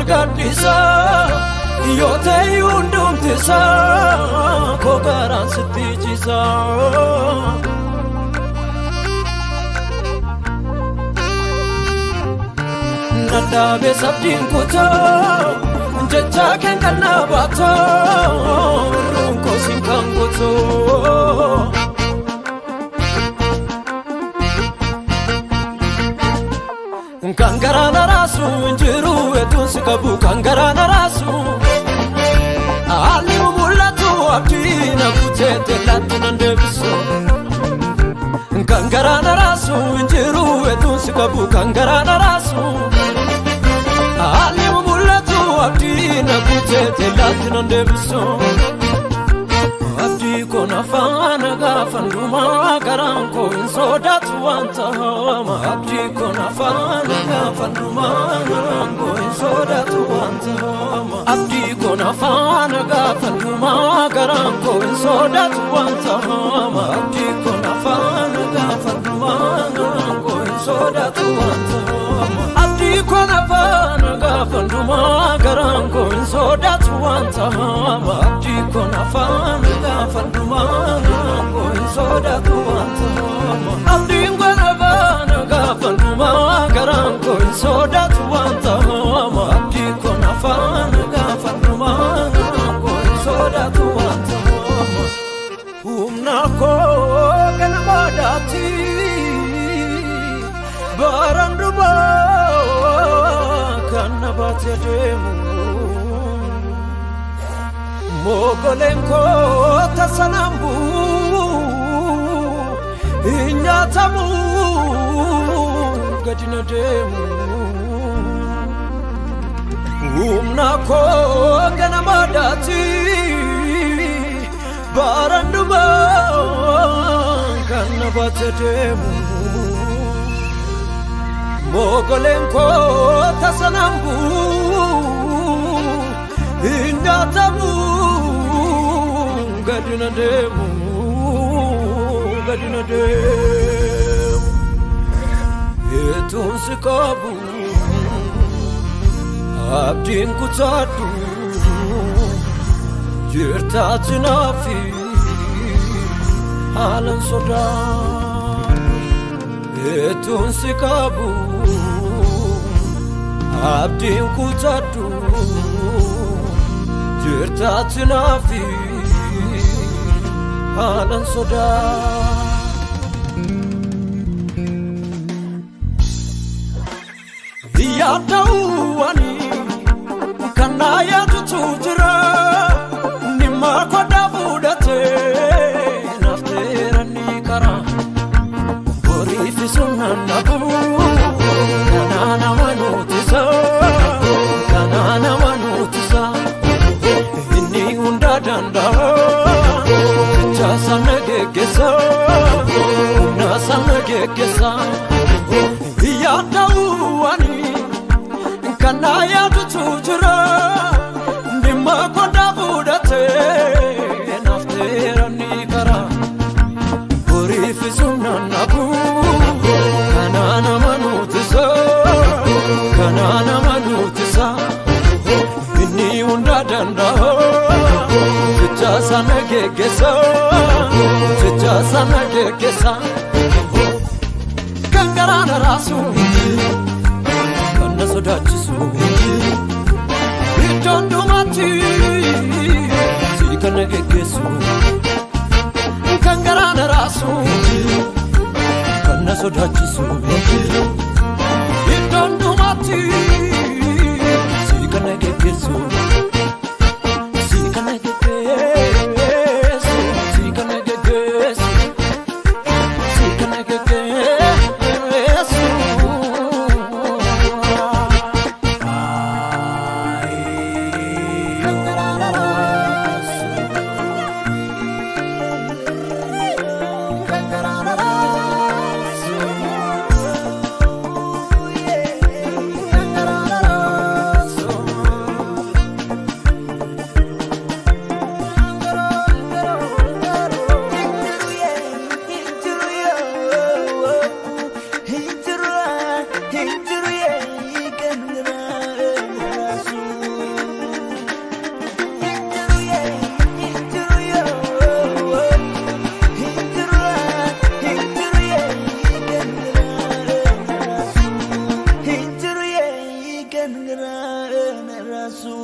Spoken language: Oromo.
gadisa yote undum tisa kogaran sitijisa nanda besabdin kuta jecha ken kanabata runko sinkan kuto kangarana rasu injiru etun sikabu kangarana rasu ali umulatu abdina kutete latina ndebiso kangarana rasu injiru etun sikabu kangarana rasu ali umulatu abdina kutete latina ndebiso abdi kona fana gafanduma garanko insodatu wanta ma abdi kona fana gafanduma garanko insodatu wanta ma abdi kona fana gafanduma garanko insodatu wanta ma abdi kona fana gafanduma garanko insodatu wanta ma abdi kona fana gafanduma garanko insodatu wanta ma abdi kona fana gafanduma garanko insodatu wanta ma abdi kona fana gafanduma garanko insodatu wanta ma abdi kona fana gafanduma garanko insodatu wanta umna ko kana badati baranduba kana batedemu mogolenko tasanambu inyatamu gadina demu umnako kana madati baranduba kana batedemu mogolenko tasanambu inyatamu gadina demu etun sikabu abdin kutadu jirta tinafi alan soda etun sikabu abdin kutadu jirta tinafi alan soda yadawani kanaya tutujira nimma koda budate nafterani kara bori fisuna nabu kanana manutisa inni unda danda jasa negegesa nasa negegesa yadawani kanaya tutujira nimma koda budate nafterani kara bori fisuna nabu kanana manutisa inni unda danda jasa negegesa kangarana rasu kana sodachisu itondumati sikana gegesu kangarana rasu kana sodachisu itondumati sikana gegesu kan gara na rasu